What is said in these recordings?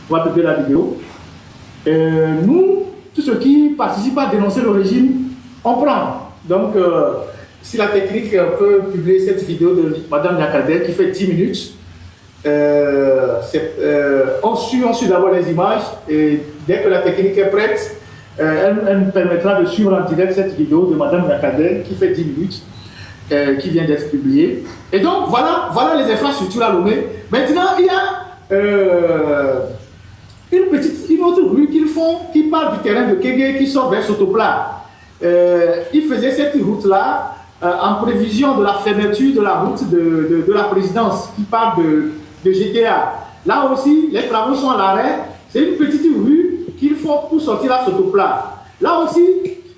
On va publier la vidéo. Nous, tous ceux qui participent à dénoncer le régime, on prend. Donc, si la technique peut publier cette vidéo de Mme Nyakadé qui fait 10 minutes, on suit d'abord les images et dès que la technique est prête, elle nous permettra de suivre en direct cette vidéo de Mme Nyakadé qui fait 10 minutes, qui vient d'être publiée. Et donc, voilà les infrastructures à Lomé. Maintenant, il y a une autre rue qu'ils font qui part du terrain de Kégué qui sort vers Sotopla. Ils faisaient cette route-là en prévision de la fermeture de la route de la présidence qui part de GTA. Là aussi, les travaux sont à l'arrêt. C'est une petite rue qu'ils font pour sortir à Sotopla. Là aussi,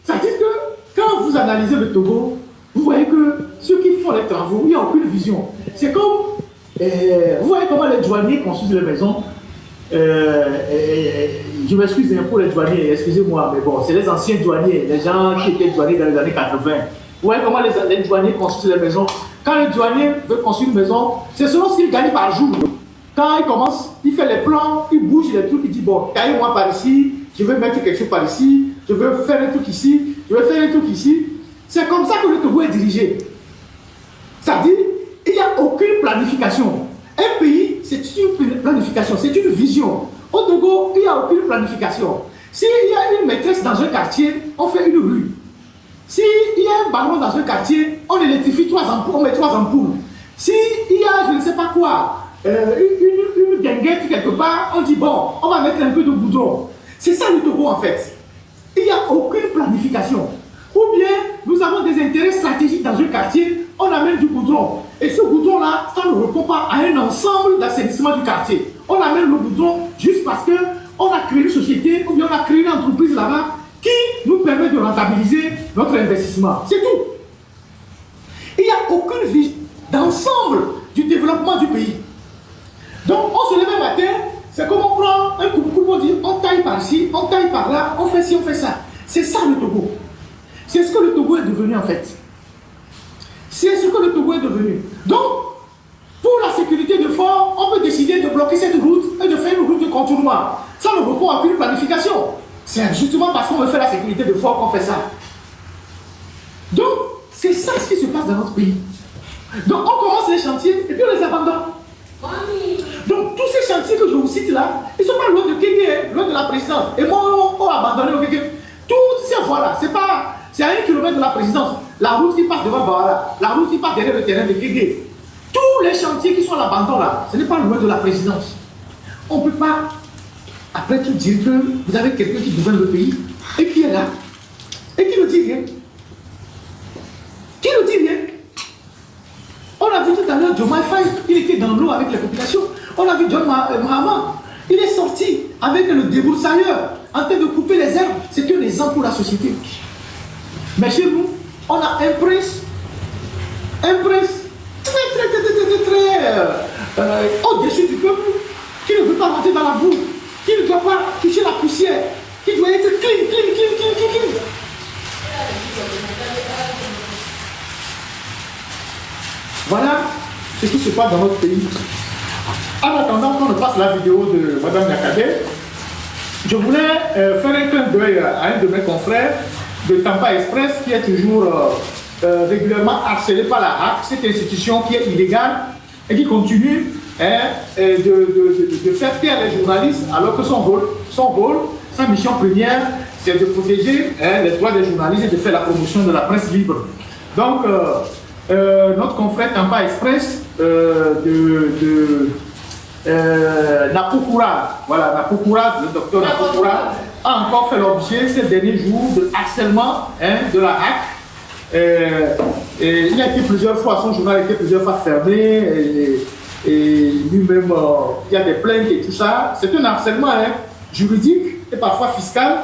ça dit que quand vous analysez le Togo, vous voyez que ceux qui font les travaux, il n'y a aucune vision. C'est comme, vous voyez comment les douaniers construisent les maisons. Je m'excuse pour les douaniers, excusez-moi, mais bon, c'est les anciens douaniers, les gens qui étaient douaniers dans les années 80. Vous voyez comment les douaniers construisent les maissos. Quand le douanier veut construire une maison, c'est selon ce qu'il gagne par jour. Quand il commence, il fait les plans, il bouge les trucs, il dit bon, taille-moi par ici, je veux mettre quelque chose par ici, je veux faire un truc ici, je veux faire un truc ici. C'est comme ça que le Togo est dirigé. Ça dit, il n'y a aucune planification. Un pays, c'est une planification, c'est une vision. Au Togo, il n'y a aucune planification. S'il y a une maîtresse dans un quartier, on fait une rue. S'il y a un ballon dans un quartier, on électrifie 3 ampoules, on met 3 ampoules. S'il y a, je ne sais pas quoi, une guinguette quelque part, on dit bon, on va mettre un peu de goudron. C'est ça le Togo en fait. Il n'y a aucune planification. Ou bien, nous avons des intérêts stratégiques dans un quartier, on amène du goudron. Et ce goudron-là, ça ne répond pas à un ensemble d'assainissement du quartier. On amène le goudron juste parce qu'on a créé une société ou bien on a créé une entreprise là-bas qui nous permet de rentabiliser notre investissement. C'est tout. Il n'y a aucune vision d'ensemble du développement du pays. Donc, on se lève un matin, c'est comme on prend un coupe-coupe, on dit on taille par ici, on taille par là, on fait ci, on fait ça. C'est ça le Togo. C'est ce que le Togo est devenu en fait. C'est ce que le Togo est devenu. Donc, pour la sécurité de fort, on peut décider de bloquer cette route et de faire une route de contournement. Ça ne répond à aucune planification. C'est justement parce qu'on veut faire la sécurité de fort qu'on fait ça. Donc, c'est ça ce qui se passe dans notre pays. Donc, on commence les chantiers et puis on les abandonne. Donc, tous ces chantiers que je vous cite là, ils ne sont pas loin de Kégué, loin de la présidence. Et moi, on a abandonné au Kégué. Toutes ces voies-là, c'est à 1 kilomètre de la présidence. La route qui passe devant Bawala, la route qui passe derrière le terrain de Kégué. Tous les chantiers qui sont à l'abandon là, ce n'est pas loin de la présidence. On ne peut pas, après tout, dire que vous avez quelqu'un qui gouverne le pays et qui est là et qui ne dit rien. Qui ne dit rien. On a vu tout à l'heure John Faye, il était dans l'eau avec les populations. On a vu John Mahama, il est sorti avec le débroussailleur en train de couper les herbes. C'est un exemple pour la société. Mais chez nous, on a un prince très au-dessus du peuple, qui ne veut pas rentrer dans la boue, qui ne doit pas toucher la poussière, qui doit être clean. Voilà ce qui se passe dans notre pays. En attendant qu'on ne passe la vidéo de Mme Nyakadé, je voulais faire un clin d'œil à un de mes confrères de Tampa Express qui est toujours régulièrement harcelé par la HAC, cette institution qui est illégale et qui continue de faire taire les journalistes alors que son rôle, sa mission première, c'est de protéger les droits des journalistes et de faire la promotion de la presse libre. Donc, notre confrère Tampa Express Napokura, le docteur Napokura, a encore fait l'objet ces derniers jours de harcèlement de la HAC. Il a été plusieurs fois, son journal a été plusieurs fois fermé et lui-même, il y a des plaintes et tout ça. C'est un harcèlement juridique et parfois fiscal.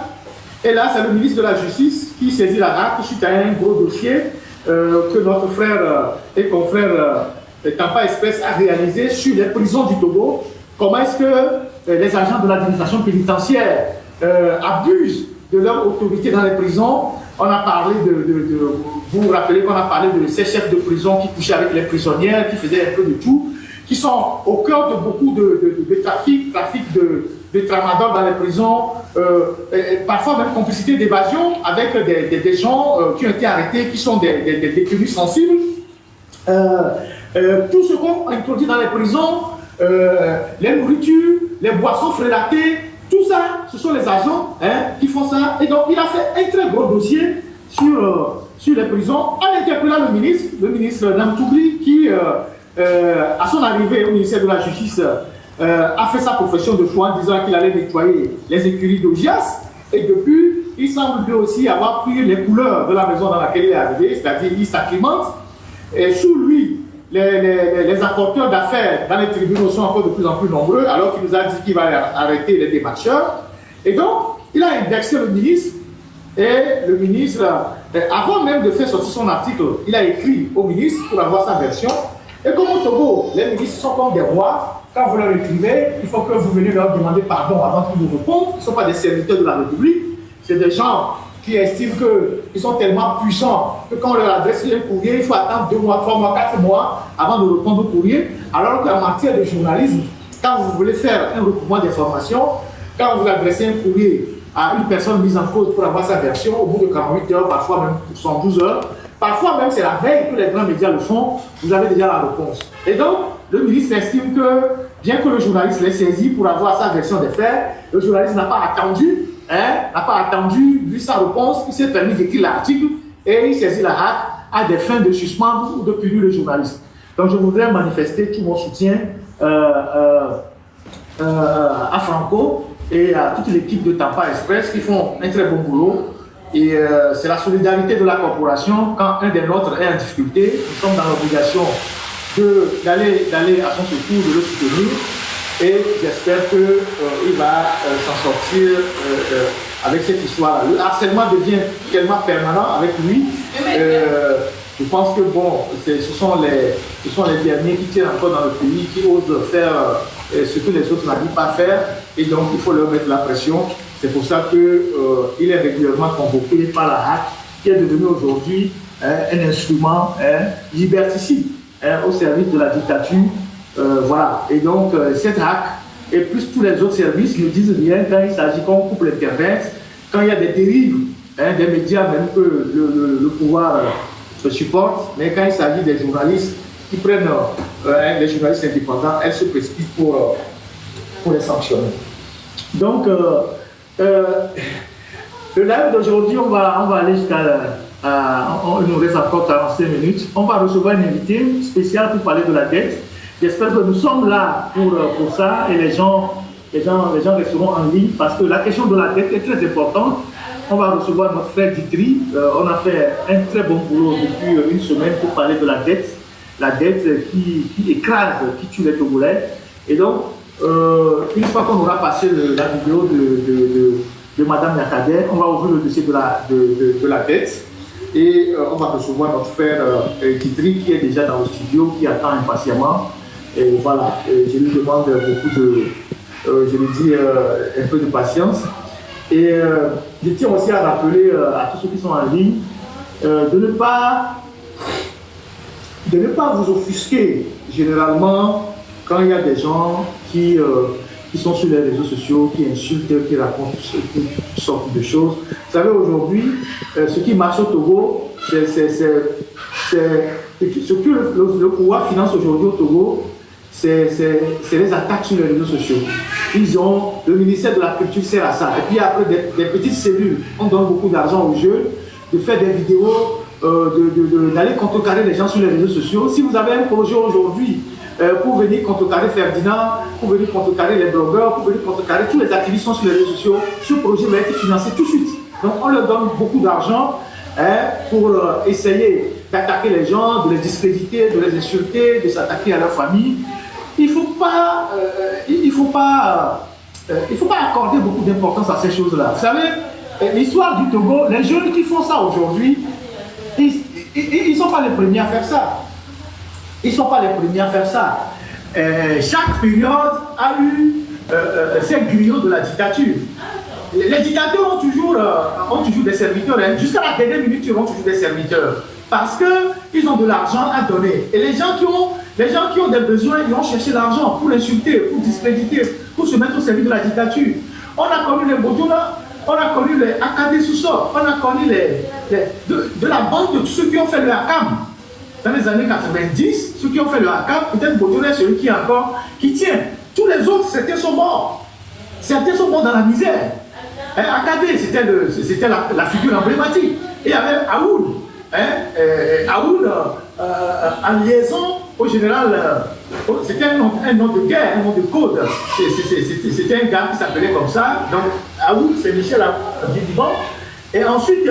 Et là, c'est le ministre de la Justice qui saisit la HAC suite à un gros dossier que notre frère et confrère Tampa Express a réalisé sur les prisons du Togo. Comment est-ce que les agents de l'administration pénitentiaire abusent de leur autorité dans les prisons. On a parlé vous vous rappelez qu'on a parlé de ces chefs de prison qui couchaient avec les prisonnières, qui faisaient un peu de tout, qui sont au cœur de beaucoup de trafic de tramadol dans les prisons, parfois même complicité d'évasion avec des gens qui ont été arrêtés, qui sont des détenus sensibles. Tout ce qu'on introduit dans les prisons, les nourritures, les boissons frélatées, tout ça, ce sont les agents qui font ça. Et donc, il a fait un très gros dossier sur les prisons en interpellant le ministre Namtoubli, qui, à son arrivée au ministère de la Justice, a fait sa profession de foi en disant qu'il allait nettoyer les écuries d'Ogias. Et depuis, il semble lui aussi avoir pris les couleurs de la maison dans laquelle il est arrivé, c'est-à-dire il s'acclimate. Et sous lui, les apporteurs d'affaires dans les tribunaux sont encore de plus en plus nombreux, alors qu'il nous a dit qu'il va arrêter les démarcheurs. Et donc, il a indexé le ministre, et le ministre, avant même de faire sortir son article, il a écrit au ministre pour avoir sa version. Et comme au Togo, les ministres sont comme des rois. Quand vous leur écrivez, il faut que vous veniez leur demander pardon avant qu'ils vous répondent. Ils ne sont pas des serviteurs de la République. C'est des gens qui estiment qu'ils sont tellement puissants que quand on leur adresse un courrier, il faut attendre 2 mois, 3 mois, 4 mois avant de répondre au courrier. Alors qu'en matière de journalisme, quand vous voulez faire un recoupement d'informations, quand vous adressez un courrier à une personne mise en cause pour avoir sa version, au bout de 48 heures, parfois même 112 heures, parfois même c'est la veille que les grands médias le font, vous avez déjà la réponse. Et donc, le ministre estime que, bien que le journaliste l'ait saisi pour avoir sa version des faits, le journaliste n'a pas attendu, lui, sa réponse, il s'est permis d'écrire l'article et il saisit la hack à des fins de suspendre ou de punir le journaliste. Donc, je voudrais manifester tout mon soutien à Franco et à toute l'équipe de Tampa Express qui font un très bon boulot. Et c'est la solidarité de la corporation. Quand un des nôtres est en difficulté, nous sommes dans l'obligation d'aller à son secours, de le soutenir. Et j'espère qu'il va s'en sortir avec cette histoire-là. Le harcèlement devient tellement permanent avec lui. Je pense que bon, ce sont les derniers qui tiennent encore dans le pays, qui osent faire ce que les autres n'arrivent pas à faire. Et donc, il faut leur mettre la pression. C'est pour ça qu'il est régulièrement convoqué par la HAC, qui est devenu aujourd'hui un instrument liberticide au service de la dictature. Voilà. Et donc, cette HAC et plus tous les autres services ne disent rien quand il s'agit qu'on coupe l'Internet, quand il y a des dérives des médias, même que le pouvoir supporte, mais quand il s'agit des journalistes qui prennent les journalistes indépendants, elles se précipitent pour les sanctionner. Donc, le live d'aujourd'hui, on va aller jusqu'à il nous reste encore 45 minutes. On va recevoir une invitée spéciale pour parler de la dette. J'espère que nous sommes là pour ça et les gens resteront en ligne parce que la question de la dette est très importante. On va recevoir notre frère Ditri. On a fait un très bon boulot depuis une semaine pour parler de la dette qui écrase, qui tue les Togolais. Et donc, une fois qu'on aura passé la vidéo de Madame Yakadé, on va ouvrir le dossier de la dette et on va recevoir notre frère Ditri qui est déjà dans le studio, qui attend impatiemment. Et voilà, je lui demande beaucoup je lui dis un peu de patience. Et je tiens aussi à rappeler à tous ceux qui sont en ligne de ne pas vous offusquer généralement quand il y a des gens qui sont sur les réseaux sociaux, qui insultent, qui racontent toutes sortes de choses. Vous savez, aujourd'hui, ce qui marche au Togo, c'est ce que le pouvoir finance aujourd'hui au Togo, c'est les attaques sur les réseaux sociaux. Le ministère de la Culture sert à ça. Et puis après, des petites cellules, on donne beaucoup d'argent aux jeunes, de faire des vidéos, d'aller contrecarrer les gens sur les réseaux sociaux. Si vous avez un projet aujourd'hui pour venir contrecarrer Ferdinand, pour venir contrecarrer les blogueurs, pour venir contrecarrer tous les activistes sur les réseaux sociaux, ce projet va être financé tout de suite. Donc on leur donne beaucoup d'argent pour essayer d'attaquer les gens, de les discréditer, de les insulter, de s'attaquer à leur famille. Il ne faut pas accorder beaucoup d'importance à ces choses-là. Vous savez, l'histoire du Togo, les jeunes qui font ça aujourd'hui, ils ne sont pas les premiers à faire ça. Ils ne sont pas les premiers à faire ça. Chaque période a eu ces griots de la dictature. Les dictateurs ont toujours des serviteurs. Jusqu'à la dernière minute, ils ont toujours des serviteurs. Parce qu'ils ont de l'argent à donner. Et les gens Les gens qui ont des besoins, ils vont chercher l'argent pour l'insulter, pour discréditer, pour se mettre au service de la dictature. On a connu les Bodola, on a connu les AKD sous-sol, on a connu de la bande de tous ceux qui ont fait le HACAM. Dans les années 90, ceux qui ont fait le HACAM, peut-être Bodola est celui qui tient. Tous les autres, certains sont morts. Certains sont morts dans la misère. AKD, c'était la figure emblématique. Et il y avait Aoun. Aoun, en liaison au général, c'était un nom de guerre, un nom de code. C'était un gars qui s'appelait comme ça. Donc, Aoun, c'est Michel du Liban. Et ensuite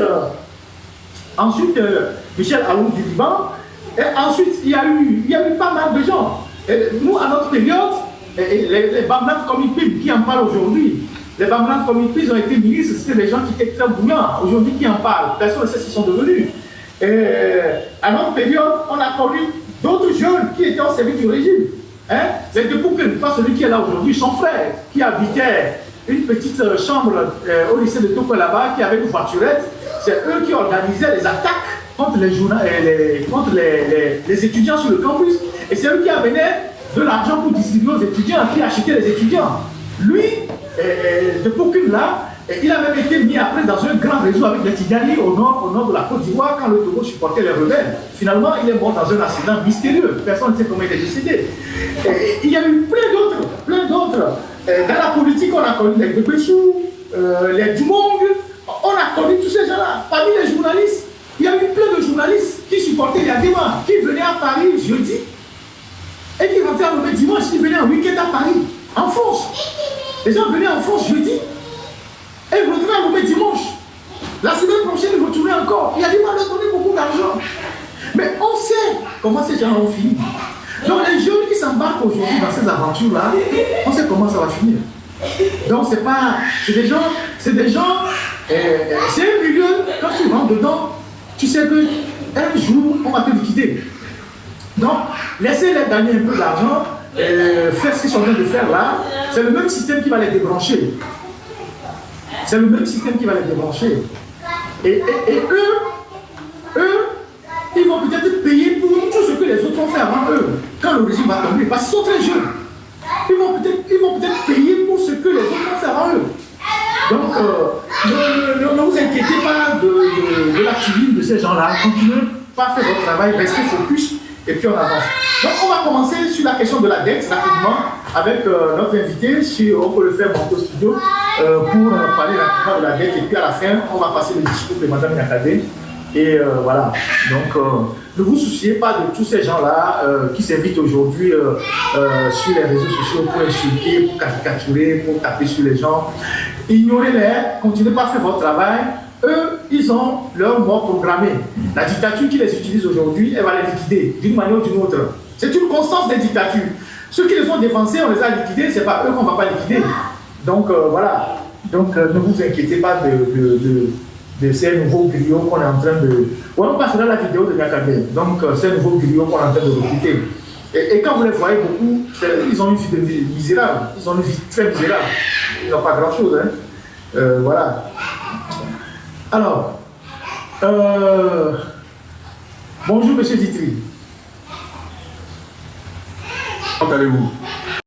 Michel Aoun du Liban. Et ensuite, il y a eu pas mal de gens. Et nous, à notre période, les Bamlan Comipim qui en parlent aujourd'hui, les Bamlan Comipim ont été ministres, c'était des gens qui étaient très bouillants. Aujourd'hui, qui en parlent? Personne ne sait ce qu'ils sont devenus. Et à notre période, on a connu d'autres jeunes qui étaient au service du régime. Les deux Pouken, pas celui qui est là aujourd'hui, son frère, qui habitait une petite chambre au lycée de Toko là-bas, qui avait une voiturette. C'est eux qui organisaient les attaques contre les étudiants sur le campus. Et c'est eux qui amenaient de l'argent pour distribuer aux étudiants, qui achetaient les étudiants. Lui, de Pouken là, il a même été mis après dans un grand réseau avec les Tidjani au nord de la Côte d'Ivoire quand le Togo supportait les rebelles. Finalement, il est mort dans un accident mystérieux. Personne ne sait comment il est décédé. Et il y a eu plein d'autres. Dans la politique, on a connu les Gbebessou, les Dumong, on a connu tous ces gens-là. Parmi les journalistes, il y a eu plein de journalistes qui supportaient Yadema, qui venaient à Paris jeudi et qui rentraient à Lomé dimanche, qui venaient en week-end à Paris, en France. Les gens venaient en France jeudi. Et ils retournaient à Lomé dimanche. La semaine prochaine, ils retournaient encore. Il y a des gens qui ont donné beaucoup d'argent. Mais on sait comment ces gens ont fini. Donc les jeunes qui s'embarquent aujourd'hui dans ces aventures-là, on sait comment ça va finir. Donc c'est des gens, c'est un milieu, quand tu rentres dedans, tu sais qu'un jour, on va te liquider. Donc, laissez-les gagner un peu d'argent, faire ce qu'ils sont en train de faire là, c'est le même système qui va les débrancher. C'est le même système qui va les débrancher. Et eux, ils vont peut-être payer pour tout ce que les autres ont fait avant eux, quand le régime va tomber, parce qu'ils sont très jeunes. Ils vont peut-être payer pour ce que les autres ont fait avant eux. Donc, ne vous inquiétez pas de l'activisme de ces gens-là. Continuez pas à faire votre travail, restez focus et puis on avance. Donc, on va commencer sur la question de la dette rapidement avec notre invité, si on peut le faire dans le studio, pour parler rapidement de la dette. Et puis à la fin, on va passer le discours de Mme Yakadé. Et voilà. Donc, ne vous souciez pas de tous ces gens-là qui s'invitent aujourd'hui sur les réseaux sociaux pour insulter, pour caricaturer, pour taper sur les gens. Ignorez-les, continuez pas à faire votre travail. Eux, ils ont leur mort programmée. La dictature qui les utilise aujourd'hui, elle va les liquider d'une manière ou d'une autre. C'est une constance des dictatures. Ceux qui les ont défoncés, on les a liquidés, c'est pas eux qu'on va pas liquider. Donc voilà. Donc ne vous inquiétez pas de ces nouveaux griots qu'on est en train de... Ouais, on passera la vidéo de Yakadé. Donc ces nouveaux griots qu'on est en train de recruter. Et quand vous les voyez beaucoup, ils ont une vie misérable. Ils ont une vie très misérable. Ils n'ont pas grand-chose. Voilà. Alors, bonjour Monsieur Ditry. Comment allez-vous?